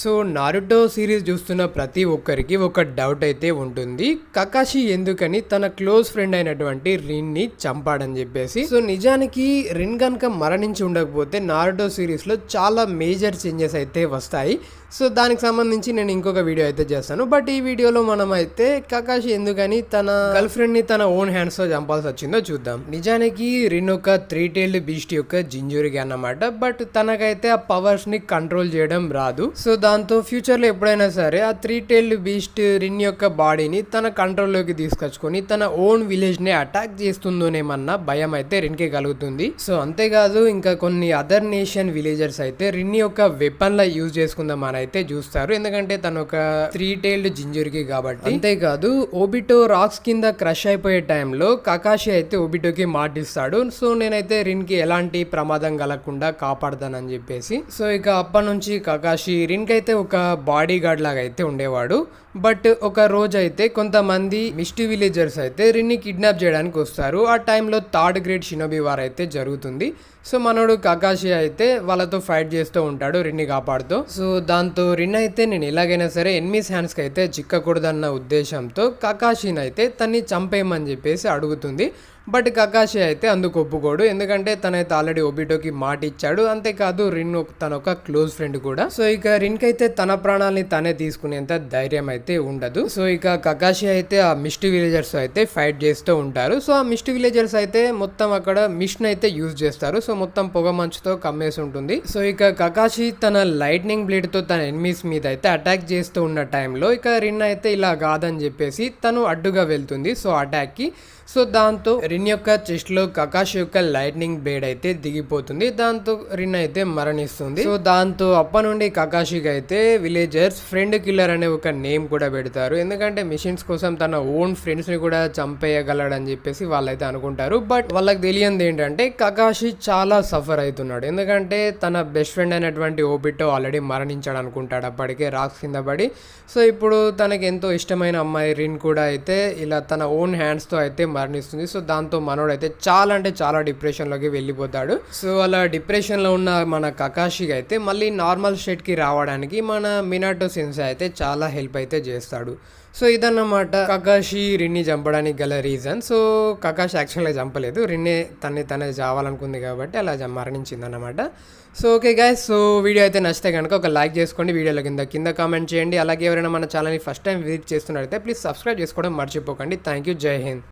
So Naruto series చూస్తున్న ప్రతి ఒక్కరికి ఒక డౌట్ అయితే ఉంటుంది. కకాషి ఎందుకని తన క్లోజ్ ఫ్రెండ్ అయినటువంటి రిన్ ని చంపాడని చెప్పేసి. సో నిజానికి రిన్ కనుక మరణించి ఉండకపోతే నారుటో సిరీస్ లో చాలా మేజర్ చేంజెస్ అయితే వస్తాయి. సో దానికి సంబంధించి నేను ఇంకొక వీడియో అయితే చేస్తాను. బట్ ఈ వీడియోలో మనం అయితే కకాషి ఎందుకని తన గర్ల్ ఫ్రెండ్ ని తన ఓన్ హ్యాండ్స్ తో చంపాల్సి వచ్చిందో చూద్దాం. నిజానికి రిన్ ఒక 3 టైల్డ్ బీస్ట్ యొక్క జింజూరికి అన్నమాట. బట్ తనకైతే ఆ పవర్స్ ని కంట్రోల్ చేయడం రాదు. సో దాంతో ఫ్యూచర్లో ఎప్పుడైనా సరే ఆ 3 టైల్డ్ బీస్ట్ రిన్ యొక్క బాడీని తన కంట్రోల్లోకి తీసుకొచ్చుకొని తన ఓన్ విలేజ్ని అటాక్ చేస్తుందోనేమన్నా భయం అయితే రిన్కి కలుగుతుంది. సో అంతేకాదు ఇంకా కొన్ని అదర్ నేషన్ విలేజర్స్ అయితే రిన్ యొక్క వెపన్లా యూజ్ చేసుకుందామని అయితే చూస్తారు. ఎందుకంటే తను ఒక 3 టైల్డ్ జింజూరికి కాబట్టి. అంతేకాదు ఓబిటో రాక్స్ కింద క్రష్ అయిపోయే టైంలో కకాషి అయితే ఓబిటోకి మాటిస్తాడు. సో నేనైతే రిన్ కి ఎలాంటి ప్రమాదం కలగకుండా కాపాడతానని చెప్పేసి. సో ఇక అప్పటి నుంచి కకాషి రిన్ అయితే ఒక బాడీ గార్డ్ లాగా అయితే ఉండేవాడు. బట్ ఒక రోజు అయితే కొంతమంది మిస్టీ విలేజర్స్ అయితే రిన్ని కిడ్నాప్ చేయడానికి వస్తారు. ఆ టైంలో 3rd గ్రేడ్ షినోబి వార్ అయితే జరుగుతుంది. సో మనోడు కకాషి అయితే వాళ్ళతో ఫైట్ చేస్తూ ఉంటాడు రిన్ని కాపాడుతూ. సో దాంతో రిన్ అయితే నేను ఎలాగైనా సరే ఎనిమీస్ హ్యాండ్స్కి అయితే చిక్కకూడదన్న ఉద్దేశంతో కకాషిని అయితే తన్ని చంపేయమని చెప్పేసి అడుగుతుంది. బట్ కకాషి అయితే అందుకు ఒప్పుకోడు. ఎందుకంటే తనైతే ఆల్రెడీ ఒబిటోకి మాట ఇచ్చాడు. అంతేకాదు రిన్ తన ఒక క్లోజ్ ఫ్రెండ్ కూడా. సో ఇక రిన్కి అయితే తన ప్రాణాలని తనే తీసుకునేంత ధైర్యం అయితే ఉండదు. సో ఇక కకాషి అయితే ఆ మిస్టీ విలేజర్స్ అయితే ఫైట్ చేస్తూ ఉంటారు. సో ఆ మిస్టీ విలేజర్స్ అయితే మొత్తం అక్కడ మిషన్ అయితే యూజ్ చేస్తారు. సో మొత్తం పొగ మంచుతో కమ్మేసి ఉంటుంది. సో ఇక కకాషి తన లైట్నింగ్ బ్లేడ్ తో తన ఎనిమీస్ మీద అయితే అటాక్ చేస్తూ ఉన్న టైంలో ఇక రిన్ అయితే ఇలా కాదని చెప్పేసి తను అడ్డుగా వెళ్తుంది. సో అటాక్ కి. సో దాంతో రిన్ యొక్క చెస్ట్ లో కకాషి యొక్క లైట్నింగ్ బ్లేడ్ అయితే దిగిపోతుంది. దాంతో రిన్ అయితే మరణిస్తుంది. సో దాంతో అప్పటి నుండి కకాషికి అయితే విలేజర్స్ ఫ్రెండ్ కిల్లర్ అనే ఒక నేమ్ కూడా పెడతారు. ఎందుకంటే మిషన్స్ కోసం తన ఓన్ ఫ్రెండ్స్ ని కూడా చంపేయగలడని చెప్పేసి వాళ్ళైతే అనుకుంటారు. బట్ వాళ్ళకి తెలియంది ఏంటంటే కకాషి చాలా సఫర్ అవుతున్నాడు. ఎందుకంటే తన బెస్ట్ ఫ్రెండ్ అయినటువంటి ఓబిటో ఆల్రెడీ మరణించాడు అనుకుంటాడు అప్పటికే రాక్స్ కింద పడి. సో ఇప్పుడు తనకి ఎంతో ఇష్టమైన అమ్మాయి రిన్ కూడా అయితే ఇలా తన ఓన్ హ్యాండ్స్ తో అయితే మరణిస్తుంది. సో దాంతో మనోడు అయితే చాలా అంటే చాలా డిప్రెషన్లోకి వెళ్ళిపోతాడు. సో అలా డిప్రెషన్లో ఉన్న మన కకాషికి అయితే మళ్ళీ నార్మల్ స్టేట్కి రావడానికి మన మినాటో సెన్సై అయితే చాలా హెల్ప్ అయితే చేస్తాడు. సో ఇదన్నమాట కకాషి రిన్ని చంపడానికి గల రీజన్. సో కకాషి యాక్చువల్గా చంపలేదు, రిన్నే తనే చావాలనుకుంది కాబట్టి అలా మరణించింది అన్నమాట. So okay guys, so video అయితే నచ్చితే కనుక ఒక లైక్ చేసుకోండి, వీడియోలో కింద కామెంట్ చేయండి. అలాగే ఎవరైనా మన ఛానల్ని ఫస్ట్ టైం విజిట్ చేస్తున్నట్లయితే ప్లీజ్ సబ్స్క్రైబ్ చేసుకోవడం మర్చిపోకండి. థ్యాంక్ యూ, జై హింద్.